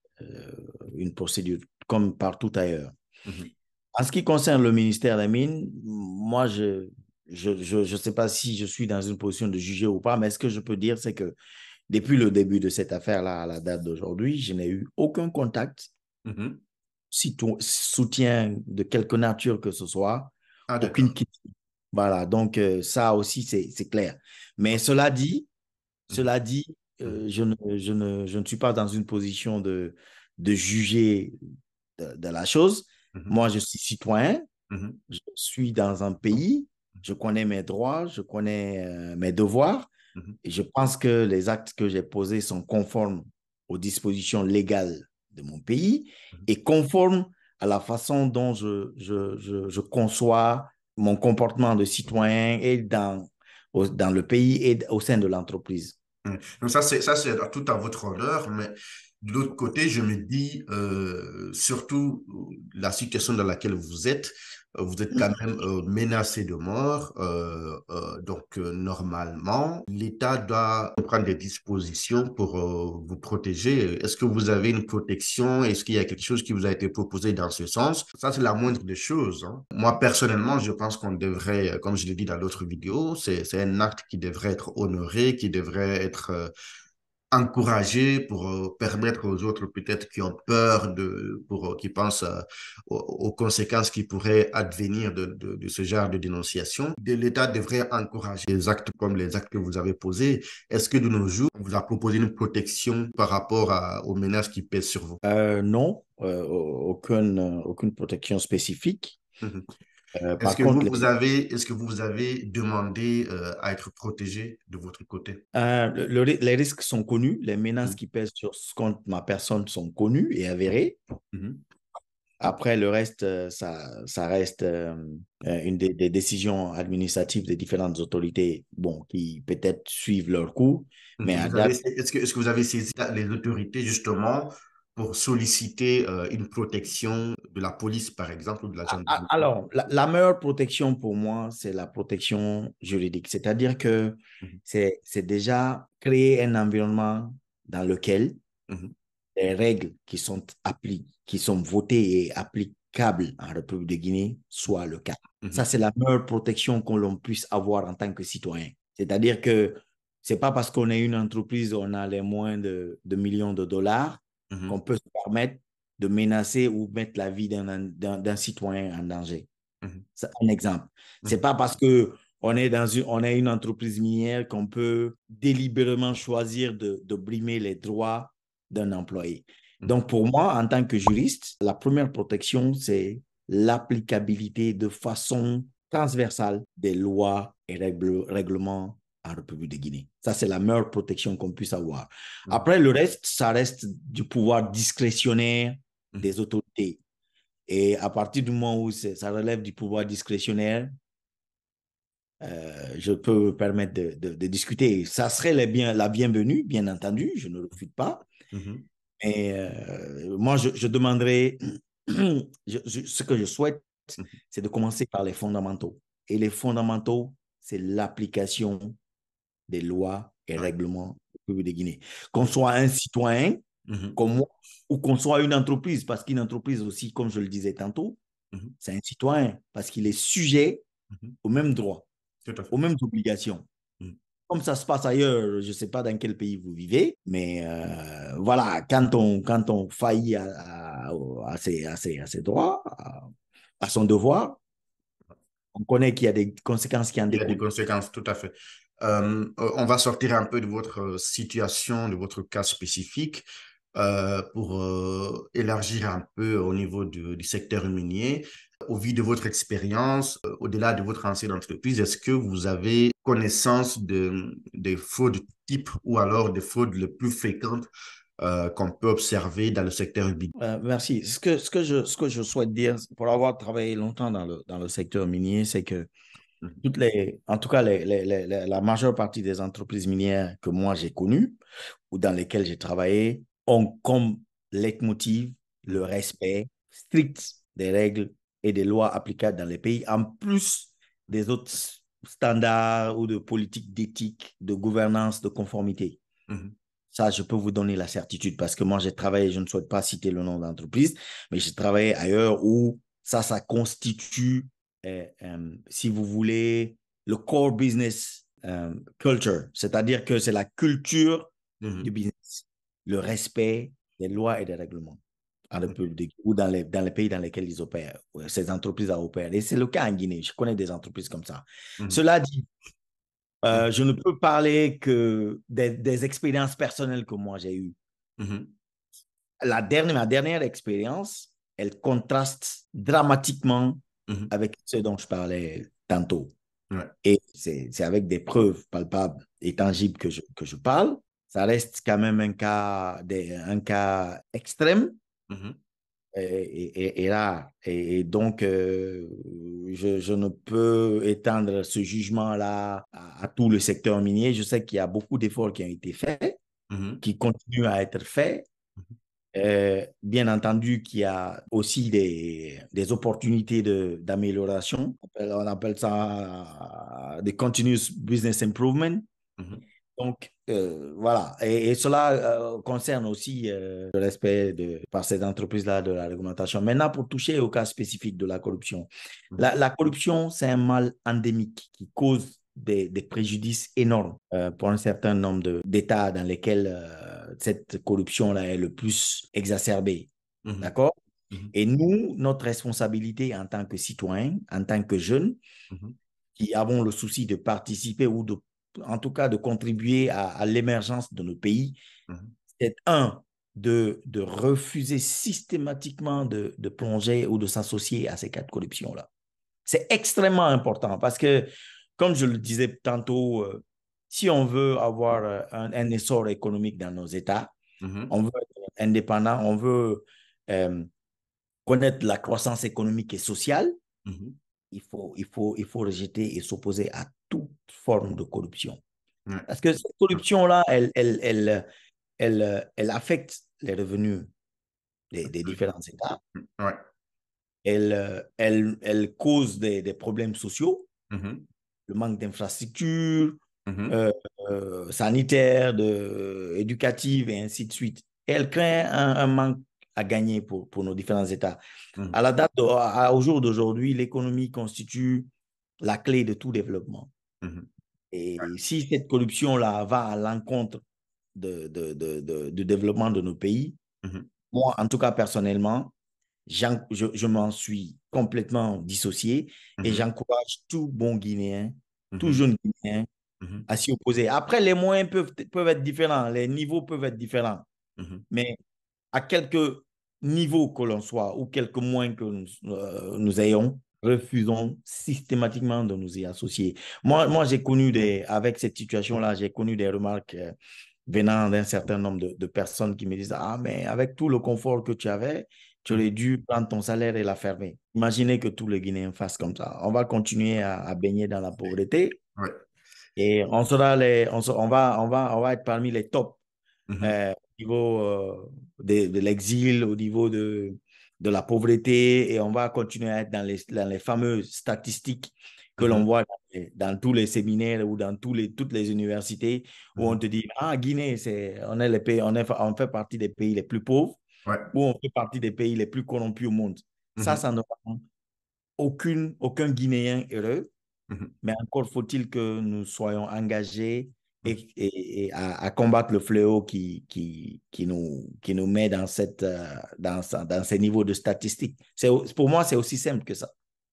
une procédure comme partout ailleurs. Mhm. En ce qui concerne le ministère des Mines, moi, je sais pas si je suis dans une position de juger ou pas, mais ce que je peux dire, c'est que depuis le début de cette affaire-là, à la date d'aujourd'hui, je n'ai eu aucun contact, Mhm. soutien de quelque nature que ce soit, Ah, d'accord. aucune critique. Voilà, donc ça aussi, c'est clair. Mais Mhm. cela dit, Mhm. je ne suis pas dans une position de juger de la chose. Mhm. Moi, je suis citoyen, Mhm. je suis dans un pays, je connais mes droits, je connais mes devoirs, Mhm. et je pense que les actes que j'ai posés sont conformes aux dispositions légales de mon pays et conformes à la façon dont je conçois mon comportement de citoyen et dans le pays et au sein de l'entreprise. Donc ça, c'est tout à votre honneur, mais de l'autre côté, je me dis, surtout la situation dans laquelle vous êtes quand même menacé de mort. Donc, normalement, l'État doit prendre des dispositions pour vous protéger. Est-ce que vous avez une protection? Est-ce qu'il y a quelque chose qui vous a été proposé dans ce sens? Ça, c'est la moindre des choses, hein. Moi, personnellement, je pense qu'on devrait, comme je l'ai dit dans l'autre vidéo, c'est un acte qui devrait être honoré, qui devrait être encouragé pour permettre aux autres peut-être qui ont peur pour qui pensent aux conséquences qui pourraient advenir de ce genre de dénonciation. L'État devrait encourager des actes comme les actes que vous avez posés. Est-ce que de nos jours, on vous a proposé une protection par rapport aux menaces qui pèsent sur vous? Non, aucune protection spécifique. Mhm. Par contre, Est-ce que vous avez demandé à être protégé de votre côté? les risques sont connus, les menaces Mhm. qui pèsent contre ma personne sont connues et avérées. Mhm. Après, le reste, ça reste une des décisions administratives des différentes autorités, bon, qui peut-être suivent leur cours, mais à date, Est-ce que vous avez saisi les autorités justement pour solliciter une protection de la police, par exemple, ou de la gendarmerie? Alors, la meilleure protection pour moi, c'est la protection juridique. C'est-à-dire que Mhm, c'est déjà créer un environnement dans lequel mhm, les règles qui sont votées et applicables en République de Guinée soient le cas. Ça, mhm, c'est la meilleure protection que l'on puisse avoir en tant que citoyen. C'est-à-dire que c'est pas parce qu'on est une entreprise, on a les moins de millions de dollars qu'on mhm, peut se permettre de menacer ou mettre la vie d'un citoyen en danger. mhm, C'est un exemple. C'est mhm, pas parce que on est une entreprise minière qu'on peut délibérément choisir de brimer les droits d'un employé. mhm. Donc, pour moi, en tant que juriste, la première protection, c'est l'applicabilité de façon transversale des lois et règlements en République de Guinée. Ça, c'est la meilleure protection qu'on puisse avoir. Mhm, Après, le reste, ça reste du pouvoir discrétionnaire mhm. des autorités. Et à partir du moment où ça relève du pouvoir discrétionnaire, je peux me permettre de discuter. Ça serait la bienvenue, bien entendu, je ne refute pas. Mhm. Et moi, je demanderais, ce que je souhaite, Mhm. c'est de commencer par les fondamentaux. Et les fondamentaux, c'est l'application des lois et Ouais. règlements du République de Guinée. Qu'on soit un citoyen Mhm. comme moi ou qu'on soit une entreprise, parce qu'une entreprise aussi, comme je le disais tantôt, Mhm. c'est un citoyen parce qu'il est sujet Mhm. aux mêmes droits, Tout à aux fait. mêmes obligations. Mhm. Comme ça se passe ailleurs, je ne sais pas dans quel pays vous vivez, mais voilà, quand on faillit à ses droits, à son devoir, on connaît qu'il y a des conséquences qui en Il y a des découlent. conséquences, tout à fait. On va sortir un peu de votre situation, de votre cas spécifique, pour élargir un peu au niveau du secteur minier. Au vu de votre expérience, au-delà de votre ancienne entreprise, est-ce que vous avez connaissance des fraudes types ou alors des fraudes les plus fréquentes qu'on peut observer dans le secteur minier? Merci. Ce que je souhaite dire, pour avoir travaillé longtemps dans le secteur minier, c'est que Mhm. en tout cas, la majeure partie des entreprises minières que moi j'ai connues ou dans lesquelles j'ai travaillé ont comme leitmotiv le respect strict des règles et des lois applicables dans les pays, en plus des autres standards ou de politiques d'éthique, de gouvernance, de conformité. Mhm. Ça, je peux vous donner la certitude parce que moi, j'ai travaillé, je ne souhaite pas citer le nom d'entreprise, mais j'ai travaillé ailleurs où ça constitue, si vous voulez, le core business culture, c'est-à-dire que c'est la culture du Mhm. business, le respect des lois et des règlements en République ou dans les pays dans lesquels ils opèrent, ces entreprises opèrent. Et c'est le cas en Guinée. Je connais des entreprises comme ça. Mhm. Cela dit, Mhm. je ne peux parler que des expériences personnelles que moi j'ai eues. Mhm. Ma dernière expérience, elle contraste dramatiquement Mhm. avec ce dont je parlais tantôt. Ouais. Et c'est avec des preuves palpables et tangibles que je parle. Ça reste quand même un cas extrême Mhm. et rare. Et donc, je ne peux étendre ce jugement-là à tout le secteur minier. Je sais qu'il y a beaucoup d'efforts qui ont été faits, Mhm. qui continuent à être faits. Bien entendu qu'il y a aussi des opportunités d'amélioration. On appelle ça des continuous business improvement. Mhm. Donc, voilà. Et cela concerne aussi le respect par ces entreprises-là de la réglementation. Maintenant, pour toucher au cas spécifique de la corruption. Mhm. La corruption, c'est un mal endémique qui cause des préjudices énormes pour un certain nombre d'États dans lesquels cette corruption-là est le plus exacerbée. Mhm. D'accord? Mhm. Et nous, notre responsabilité en tant que citoyens, en tant que jeunes, Mhm. qui avons le souci de participer en tout cas, de contribuer à l'émergence de nos pays, Mhm. c'est de refuser systématiquement de plonger ou de s'associer à ces cas de corruption-là. C'est extrêmement important parce que, comme je le disais tantôt, si on veut avoir un essor économique dans nos États, Mhm. on veut être indépendant, on veut euh, connaître la croissance économique et sociale, Mhm. il faut rejeter et s'opposer à toute forme de corruption. Ouais. Parce que cette corruption-là, elle affecte les revenus des différents États. Ouais. Elle cause des problèmes sociaux, Mhm. le manque d'infrastructures Mhm. euh, sanitaires, éducatives et ainsi de suite. Et elle crée un manque à gagner pour nos différents États. Mhm. À au jour d'aujourd'hui, l'économie constitue la clé de tout développement. Mhm. Et si cette corruption-là va à l'encontre du développement de nos pays, Mhm. moi, en tout cas personnellement, je m'en suis complètement dissocié et Mhm. j'encourage tout bon Guinéen, tout Mhm. jeune Guinéen Mhm. à s'y opposer. Après, les moyens peuvent être différents, les niveaux peuvent être différents, Mhm. mais à quelque niveau que l'on soit ou quelques moyens que nous ayons, refusons systématiquement de nous y associer. Moi j'ai connu avec cette situation-là, j'ai connu des remarques venant d'un certain nombre de personnes qui me disent, ah, mais avec tout le confort que tu avais, tu aurais Mhm. dû prendre ton salaire et la fermer. Imaginez que tous les Guinéens fassent comme ça. On va continuer à baigner dans la pauvreté Ouais. et on va être parmi les tops Mhm. au niveau de l'exil, au niveau de la pauvreté, et on va continuer à être dans les fameuses statistiques que l'on Mhm. voit dans tous les séminaires ou dans toutes les universités où on Mhm. te dit, ah, Guinée, on est les pays, on fait partie des pays les plus pauvres Ouais. ou on fait partie des pays les plus corrompus au monde. Mhm. Ça ne rend aucun Guinéen heureux. Mhm. Mais encore faut-il que nous soyons engagés Mhm. et à combattre le fléau qui nous met dans ces niveaux de statistiques. Pour moi, c'est aussi simple que ça.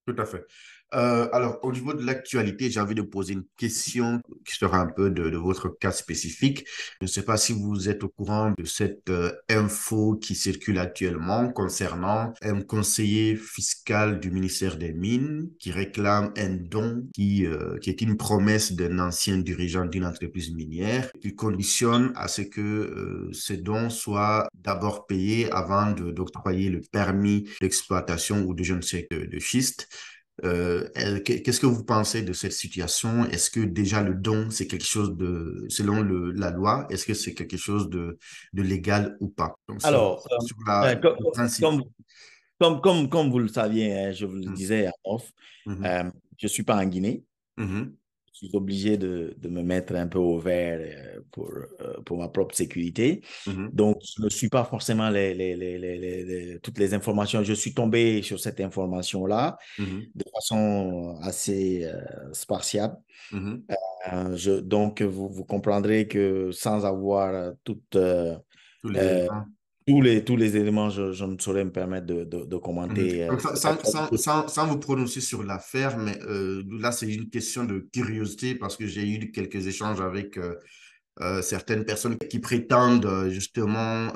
Tout à fait. Alors, au niveau de l'actualité, j'ai envie de poser une question qui sera un peu de votre cas spécifique. Je ne sais pas si vous êtes au courant de cette info qui circule actuellement concernant un conseiller fiscal du ministère des Mines qui réclame un don qui est une promesse d'un ancien dirigeant d'une entreprise minière qui conditionne à ce que ce don soit d'abord payé avant d'octroyer le permis d'exploitation ou de je ne sais de schiste. Qu'est-ce que vous pensez de cette situation? Est-ce que déjà le don, c'est quelque chose de, selon la loi, est-ce que c'est quelque chose de légal ou pas? Donc, Alors, sur euh, comme, le principe. comme, comme vous le saviez, hein, je vous le Mhm. disais en off, Mhm. euh, je ne suis pas en Guinée. Mhm. Je suis obligé de me mettre un peu au vert pour ma propre sécurité. Mhm. Donc, je ne suis pas forcément toutes les informations. Je suis tombé sur cette information-là Mhm. de façon assez spartiate. Mhm. Donc, vous comprendrez que sans avoir Tous les euh, éléments. tous les éléments, je ne saurais me permettre de Mhm. commenter Donc, cette actualité. sans vous prononcer sur l'affaire, mais là, c'est une question de curiosité parce que j'ai eu quelques échanges avec certaines personnes qui prétendent justement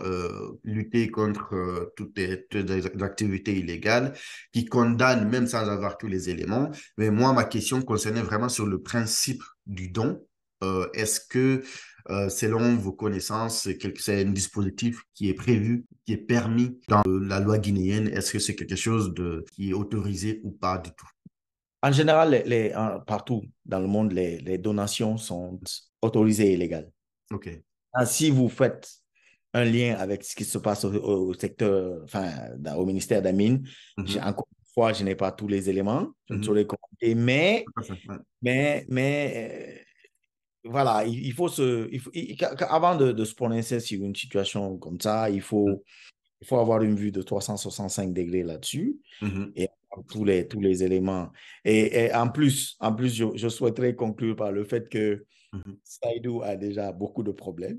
lutter contre toutes les activités illégales, qui condamnent même sans avoir tous les éléments. Mais moi, ma question concernait vraiment sur le principe du don. Est-ce que, selon vos connaissances, c'est un dispositif qui est prévu, qui est permis dans la loi guinéenne? Est-ce que c'est quelque chose qui est autorisé ou pas du tout? En général, partout dans le monde, les donations sont autorisées et légales. OK. Si vous faites un lien avec ce qui se passe au secteur, enfin, au ministère des Mines, Mhm. encore une fois, je n'ai pas tous les éléments, je ne Mhm. saurais commenter, mais, Tout à fait. Ouais. mais, mais, voilà, il faut avant de se prononcer sur une situation comme ça, il faut avoir une vue de 365 degrés là-dessus Mhm. et avoir tous les éléments. Et en plus je souhaiterais conclure par le fait que Mhm. Saïdou a déjà beaucoup de problèmes.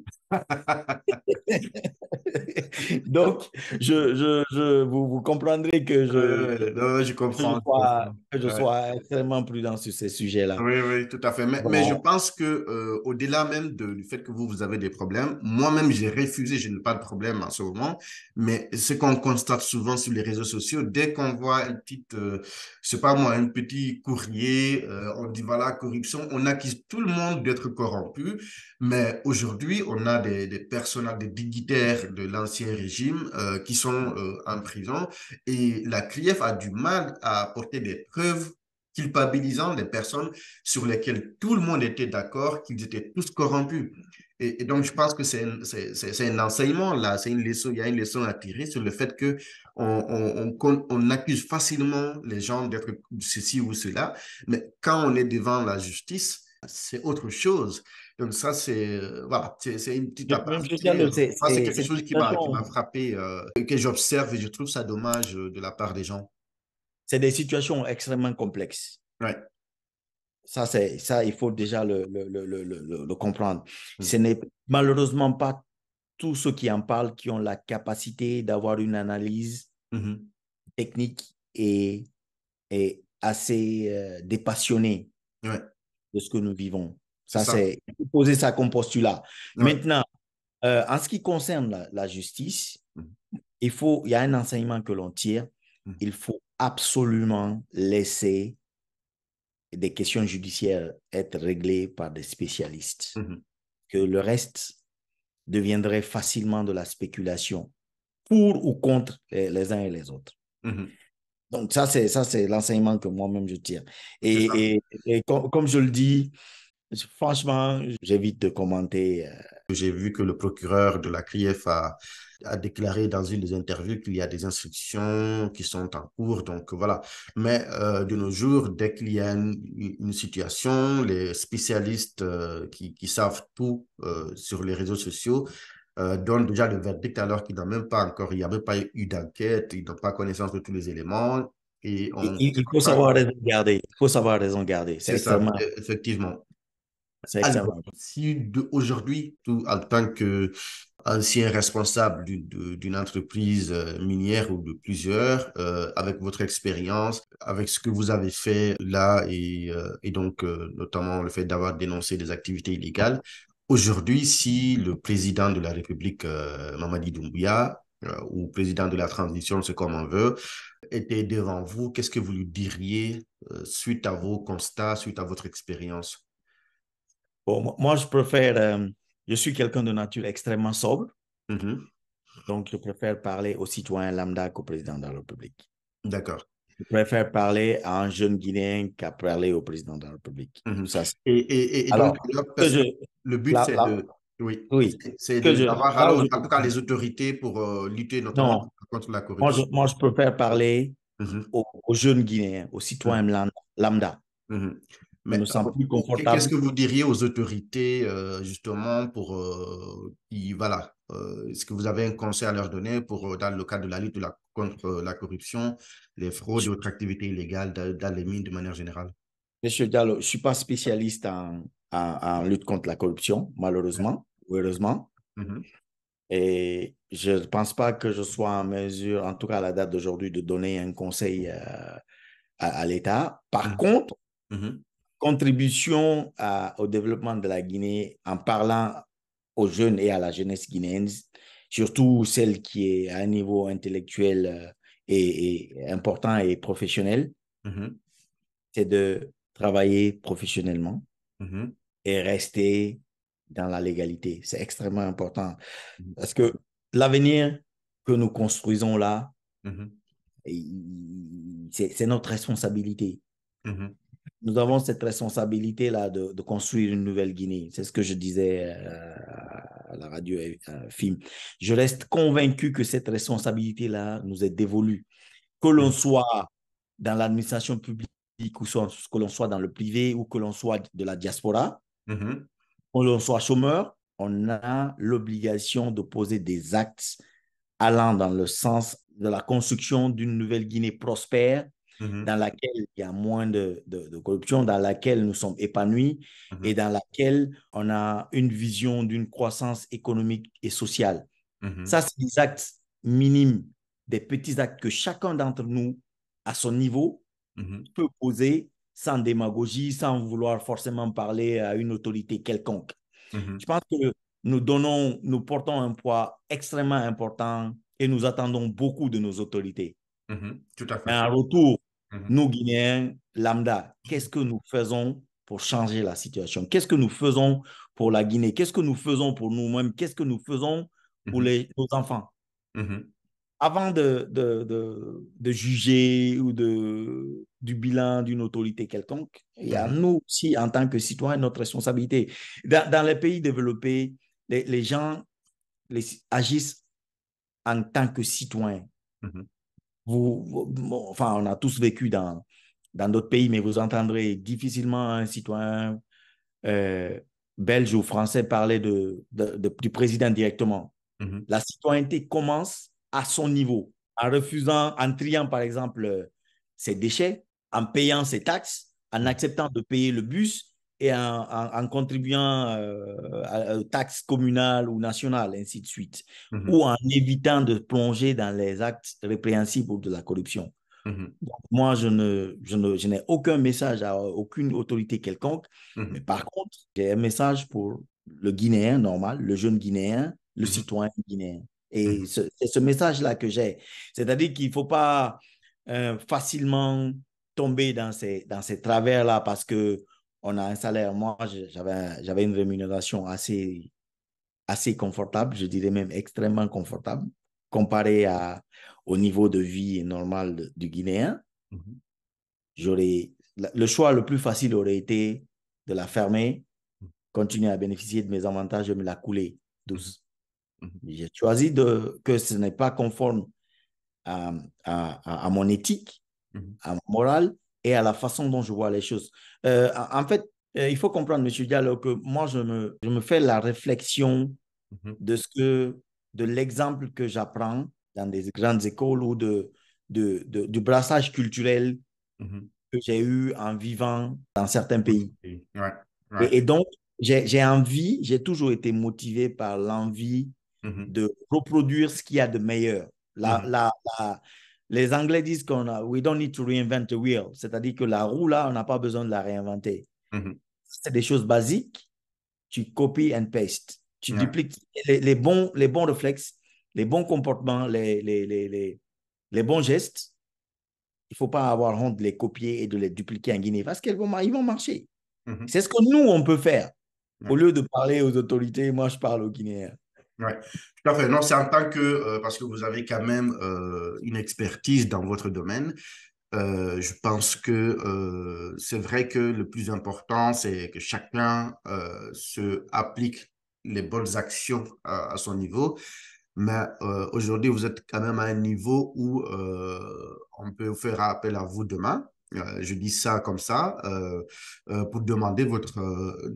Donc, vous comprendrez Non, je comprends, je comprends. que je Ouais. sois extrêmement prudent sur ces sujets-là. Oui, oui, tout à fait. Mais je Voilà. pense que au-delà même du fait que vous avez des problèmes, moi-même j'ai refusé, je n'ai pas de problème en ce moment, mais ce qu'on constate souvent sur les réseaux sociaux, dès qu'on voit une petite, je sais pas moi, un petit courrier, on dit voilà, corruption, on accuse tout le monde d'être corrompu, mais aujourd'hui, on a des personnages, des dignitaires de l'ancien régime qui sont en prison et la CRIEF a du mal à apporter des preuves culpabilisant des personnes sur lesquelles tout le monde était d'accord qu'ils étaient tous corrompus. Et donc, je pense que c'est un enseignement là, c'est une leçon, il y a une leçon à tirer sur le fait que on accuse facilement les gens d'être ceci ou cela, mais quand on est devant la justice, c'est autre chose. Donc ça, voilà, c'est une petite Même je dirais, aparté. Moi, c'est quelque cette chose qui m'a situation, frappé, que j'observe et je trouve ça dommage de la part des gens. c'est des situations extrêmement complexes. Ouais. Ça, il faut déjà le comprendre. Mhm. Ce n'est malheureusement pas tous ceux qui en parlent qui ont la capacité d'avoir une analyse Mhm. technique et assez dépassionnée Ouais, de ce que nous vivons. c'est Ça, ça. c'est poser ça comme postulat. Ouais. Maintenant, en ce qui concerne la justice, Mhm. il y a un enseignement que l'on tire. Mhm. Il faut absolument laisser des questions judiciaires être réglées par des spécialistes. Mhm. Que le reste deviendrait facilement de la spéculation pour ou contre les uns et les autres. Mhm. Donc, ça, c'est l'enseignement que moi-même je tire. C'est ça. Et comme je le dis, franchement, j'évite de commenter. J'ai vu que le procureur de la CRIEF a déclaré dans une des interviews qu'il y a des instructions qui sont en cours. Donc voilà. Mais de nos jours, dès qu'il y a une situation, les spécialistes qui savent tout sur les réseaux sociaux donnent déjà le verdict alors qu'il n'a même pas encore, il n'y a même pas eu d'enquête, ils n'ont pas connaissance de tous les éléments. Et c'est Il comme faut ça savoir raison garder. Il faut savoir raison garder. c'est ça, effectivement. C'est Alors, extrêmement. si aujourd'hui, en tant que ancien responsable d'une entreprise minière ou de plusieurs, avec votre expérience, avec ce que vous avez fait là et donc notamment le fait d'avoir dénoncé des activités illégales, aujourd'hui, si le président de la République, Mamadi Doumbouya, ou président de la transition, c'est comme on veut, était devant vous, qu'est-ce que vous lui diriez suite à vos constats, suite à votre expérience? Bon, moi, je préfère. Je suis quelqu'un de nature extrêmement sobre. Mhm. Donc, je préfère parler aux citoyens lambda qu'au président de la République. D'accord. Je préfère parler à un jeune Guinéen qu'à parler au président de la République. Mhm. Ça, Et donc, alors, là, que parce je, que le but, là, c'est là, oui, oui, c'est que je, d'avoir là où alors, je, en tout cas, les autorités pour lutter notamment non, contre la moi je, corruption. moi, je préfère parler Mhm. aux jeunes Guinéens, aux citoyens Mhm. lambda. Mhm. Je Mais me sens plus qu'est-ce confortable. que vous diriez aux autorités, justement, pour, voilà, est-ce que vous avez un conseil à leur donner pour, dans le cadre de la lutte contre la corruption, les fraudes et autres activités illégales dans les mines de manière générale? Monsieur Diallo, je ne suis pas spécialiste en lutte contre la corruption, malheureusement, ou heureusement. Mhm. Et je ne pense pas que je sois en mesure, en tout cas à la date d'aujourd'hui, de donner un conseil à l'État. Par Mhm. contre, Mhm. contribution au développement de la Guinée en parlant aux jeunes et à la jeunesse guinéenne, surtout celle qui est à un niveau intellectuel et important et professionnel, Mhm. c'est de travailler professionnellement Mhm. et rester dans la légalité. C'est extrêmement important Mhm. parce que l'avenir que nous construisons là, Mhm. c'est notre responsabilité. Mhm. Nous avons cette responsabilité-là de construire une nouvelle Guinée. C'est ce que je disais à la radio film. Je reste convaincu que cette responsabilité-là nous est dévolue. Que l'on Mhm. soit dans l'administration publique, ou que l'on soit dans le privé, ou que l'on soit de la diaspora, Mhm. que l'on soit chômeur, on a l'obligation de poser des actes allant dans le sens de la construction d'une nouvelle Guinée prospère, Mhm. dans laquelle il y a moins de corruption, dans laquelle nous sommes épanouis et Mhm. dans laquelle on a une vision d'une croissance économique et sociale. Mhm. Ça, c'est des actes minimes, des petits actes que chacun d'entre nous, à son niveau, Mhm. peut poser sans démagogie, sans vouloir forcément parler à une autorité quelconque. Je Mhm. pense que nous portons un poids extrêmement important et nous attendons beaucoup de nos autorités. Mhm. Tout à Mais fait. en retour, Mhm. nous, Guinéens, lambda, qu'est-ce que nous faisons pour changer la situation? Qu'est-ce que nous faisons pour la Guinée? Qu'est-ce que nous faisons pour nous-mêmes? Qu'est-ce que nous faisons pour Mhm. nos enfants? Mhm. Avant de juger ou du bilan d'une autorité quelconque, il y a Mhm. nous aussi, en tant que citoyens, notre responsabilité. Dans les pays développés, les gens agissent en tant que citoyens. Enfin, on a tous vécu dans d'autres pays, mais vous entendrez difficilement un citoyen belge ou français parler du président directement. La citoyenneté commence à son niveau, en refusant, en triant par exemple ses déchets, en payant ses taxes, en acceptant de payer le bus et en contribuant aux taxes communales ou nationales, ainsi de suite, ou en évitant de plonger dans les actes répréhensibles ou de la corruption. Donc, moi, je n'ai aucun message à aucune autorité quelconque, mais par contre, j'ai un message pour le Guinéen normal, le jeune Guinéen, le citoyen guinéen. Et c'est ce message-là que j'ai. C'est-à-dire qu'il ne faut pas facilement tomber dans ces travers-là parce qu'on a un salaire. Moi, j'avais une rémunération assez confortable, je dirais même extrêmement confortable, comparé au niveau de vie normal du Guinéen. Le choix le plus facile aurait été de la fermer, continuer à bénéficier de mes avantages, de me la couler douce. J'ai choisi que ce n'est pas conforme à mon éthique, à mon moral et à la façon dont je vois les choses. En fait, il faut comprendre, M. Diallo, que moi, je me fais la réflexion de l'exemple que j'apprends dans des grandes écoles ou du brassage culturel que j'ai eu en vivant dans certains pays. Et donc, j'ai toujours été motivé par l'envie de reproduire ce qu'il y a de meilleur. Les Anglais disent we don't need to reinvent the wheel, c'est-à-dire que la roue, là, on n'a pas besoin de la réinventer. C'est des choses basiques, tu copies and paste. Tu dupliques les bons réflexes, les bons comportements, les bons gestes. Il ne faut pas avoir honte de les copier et de les dupliquer en Guinée parce qu'ils vont marcher. C'est ce que nous, on peut faire. Au lieu de parler aux autorités, moi, je parle aux Guinéens. Oui, tout à fait. Non, c'est en tant que, parce que vous avez quand même une expertise dans votre domaine. Je pense que c'est vrai que le plus important, c'est que chacun se applique les bonnes actions à son niveau. Mais aujourd'hui, vous êtes quand même à un niveau où on peut faire appel à vous demain. Je dis ça comme ça pour demander votre...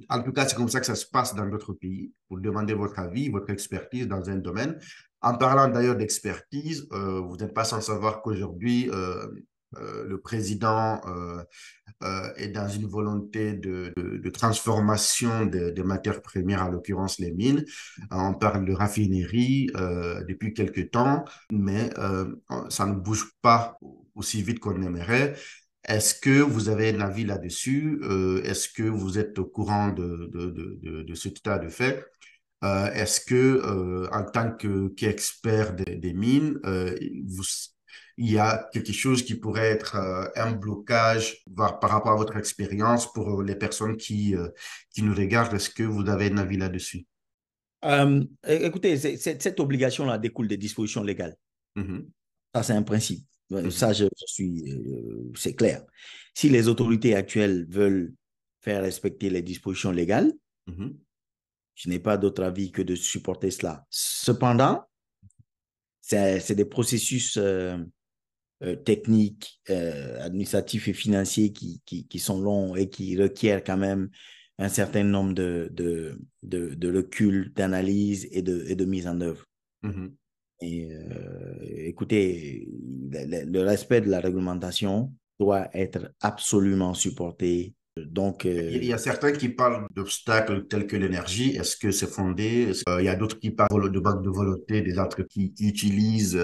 en tout cas, c'est comme ça que ça se passe dans d'autres pays, pour demander votre avis, votre expertise dans un domaine. En parlant d'ailleurs d'expertise, vous n'êtes pas sans savoir qu'aujourd'hui, le président est dans une volonté de transformation des matières premières, en l'occurrence les mines. On parle de raffinerie depuis quelques temps, mais ça ne bouge pas aussi vite qu'on aimerait. Est-ce que vous avez un avis là-dessus? Est-ce que vous êtes au courant de ce état de fait? Est-ce que, en tant qu'expert des mines, il y a quelque chose qui pourrait être un blocage par rapport à votre expérience pour les personnes qui nous regardent? Est-ce que vous avez un avis là-dessus? Écoutez, cette obligation-là découle des dispositions légales. Ça, c'est un principe. Ça, c'est clair. Si les autorités actuelles veulent faire respecter les dispositions légales, je n'ai pas d'autre avis que de supporter cela. Cependant, c'est des processus techniques, administratifs et financiers qui sont longs et qui requièrent quand même un certain nombre de recul, d'analyse et de mise en œuvre. Et écoutez, le respect de la réglementation doit être absolument supporté. Donc, il y a certains qui parlent d'obstacles tels que l'énergie. Est-ce que c'est fondé? Il y a d'autres qui parlent de manque de volonté des entreprises qui utilisent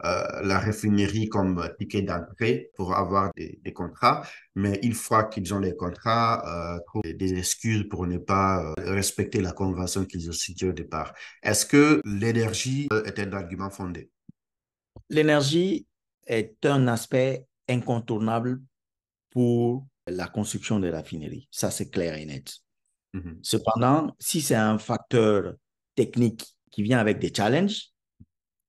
la raffinerie comme ticket d'entrée pour avoir des contrats. Mais une fois qu'ils ont les contrats, trouvent des excuses pour ne pas respecter la convention qu'ils ont signée au départ. Est-ce que l'énergie est un argument fondé? L'énergie est un aspect incontournable pour la construction des raffineries. Ça, c'est clair et net. Cependant, si c'est un facteur technique qui vient avec des challenges,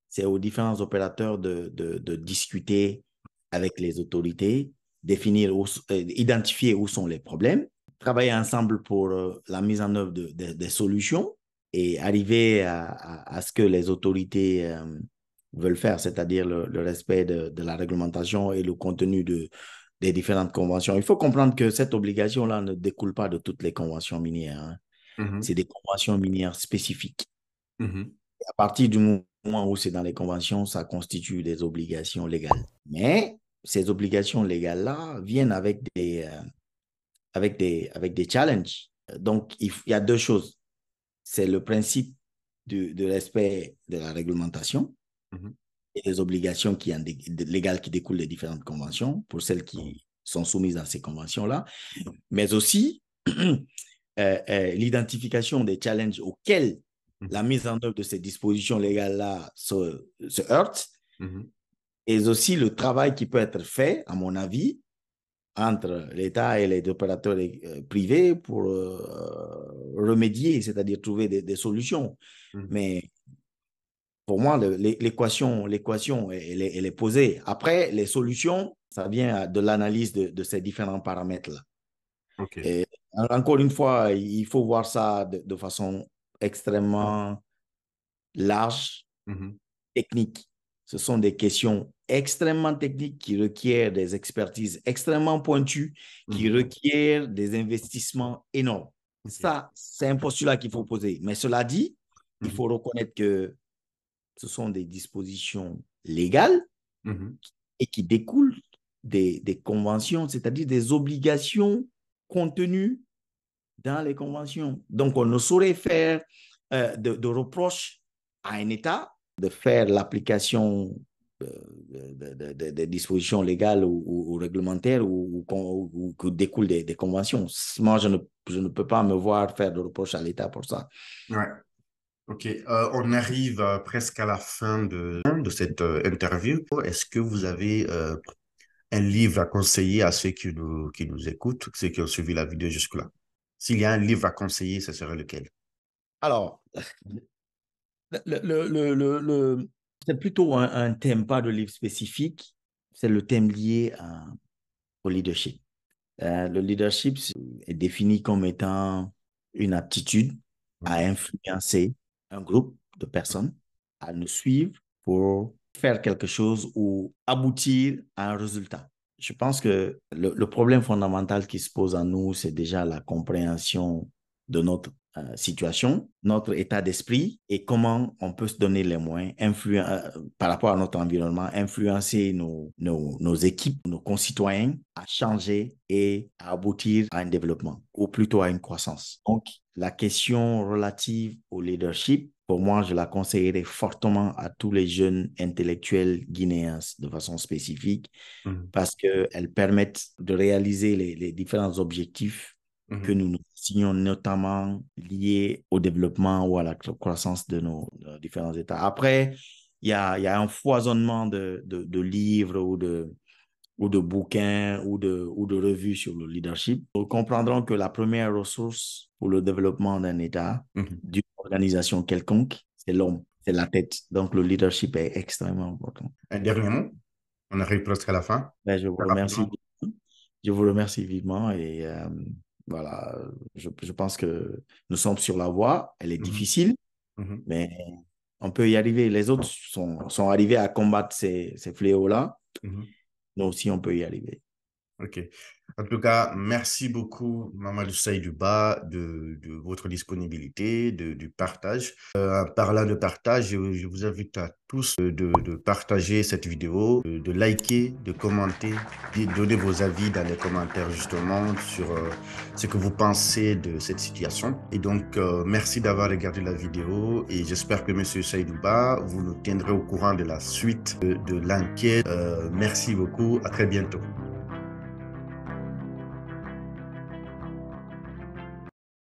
c'est aux différents opérateurs de discuter avec les autorités, identifier où sont les problèmes, travailler ensemble pour la mise en œuvre des solutions et arriver à ce que les autorités veulent faire, c'est-à-dire le respect de la réglementation et le contenu des différentes conventions. Il faut comprendre que cette obligation-là ne découle pas de toutes les conventions minières, hein. Mhm. C'est des conventions minières spécifiques. Mhm. À partir du moment où c'est dans les conventions, ça constitue des obligations légales. Mais ces obligations légales-là viennent avec des challenges. Donc, il y a deux choses. C'est le principe de respect de la réglementation Mhm. et des obligations légales qui découlent des différentes conventions pour celles qui sont soumises à ces conventions-là, mais aussi l'identification des challenges auxquels la Mhm. mise en œuvre de ces dispositions légales-là se heurte, Mhm. et aussi le travail qui peut être fait, à mon avis, entre l'État et les opérateurs privés pour remédier, c'est-à-dire trouver des solutions. Mhm. Mais pour moi, l'équation, elle est posée. Après, les solutions, ça vient de l'analyse de ces différents paramètres-là. OK. Et encore une fois, il faut voir ça de façon extrêmement large, Mhm. technique. Ce sont des questions extrêmement techniques qui requièrent des expertises extrêmement pointues, qui Mhm. requièrent des investissements énormes. OK. Ça, c'est un postulat qu'il faut poser. Mais cela dit, il Mhm. faut reconnaître que ce sont des dispositions légales Mhm. et qui découlent des conventions, c'est-à-dire des obligations contenues dans les conventions. Donc, on ne saurait faire de reproches à un État de faire l'application des dispositions légales ou réglementaires ou que découlent des conventions. Moi, je ne peux pas me voir faire de reproches à l'État pour ça. Ouais. OK. On arrive presque à la fin de cette interview. Est-ce que vous avez un livre à conseiller à ceux qui nous écoutent, ceux qui ont suivi la vidéo jusque-là? S'il y a un livre à conseiller, ce serait lequel? Alors, c'est plutôt un thème, pas de livre spécifique. C'est le thème lié au leadership. Le leadership est défini comme étant une aptitude à Mhm. influencer un groupe de personnes, à nous suivre pour faire quelque chose ou aboutir à un résultat. Je pense que le problème fondamental qui se pose à nous, c'est déjà la compréhension de notre situation, notre état d'esprit et comment on peut se donner les moyens par rapport à notre environnement, influencer nos équipes, nos concitoyens à changer et à aboutir à un développement ou plutôt à une croissance. Donc, la question relative au leadership, pour moi, je la conseillerais fortement à tous les jeunes intellectuels guinéens de façon spécifique Mhm. parce qu'elles permettent de réaliser les différents objectifs que Mhm. nous nous signons, notamment liés au développement ou à la croissance de nos différents États. Après, il y a un foisonnement de livres ou de bouquins ou de revues sur le leadership. Nous comprendrons que la première ressource pour le développement d'un État, Mhm. d'une organisation quelconque, c'est l'homme, c'est la tête. Donc, le leadership est extrêmement important. Un dernier mot? On arrive presque à la fin. Ben, Rapidement. je vous remercie vivement et voilà, je pense que nous sommes sur la voie. Elle est Mhm. difficile, Mhm. mais on peut y arriver. Les autres sont arrivés à combattre ces fléaux-là. Mhm. Nous aussi, on peut y arriver. OK. En tout cas, merci beaucoup, Mamadou Saïdouba, de votre disponibilité, du partage. En parlant de partage, je vous invite à tous de partager cette vidéo, de liker, de commenter, de donner vos avis dans les commentaires justement sur ce que vous pensez de cette situation. Et donc, merci d'avoir regardé la vidéo et j'espère que Monsieur Saïdouba, vous nous tiendrez au courant de la suite de l'enquête. Merci beaucoup. À très bientôt.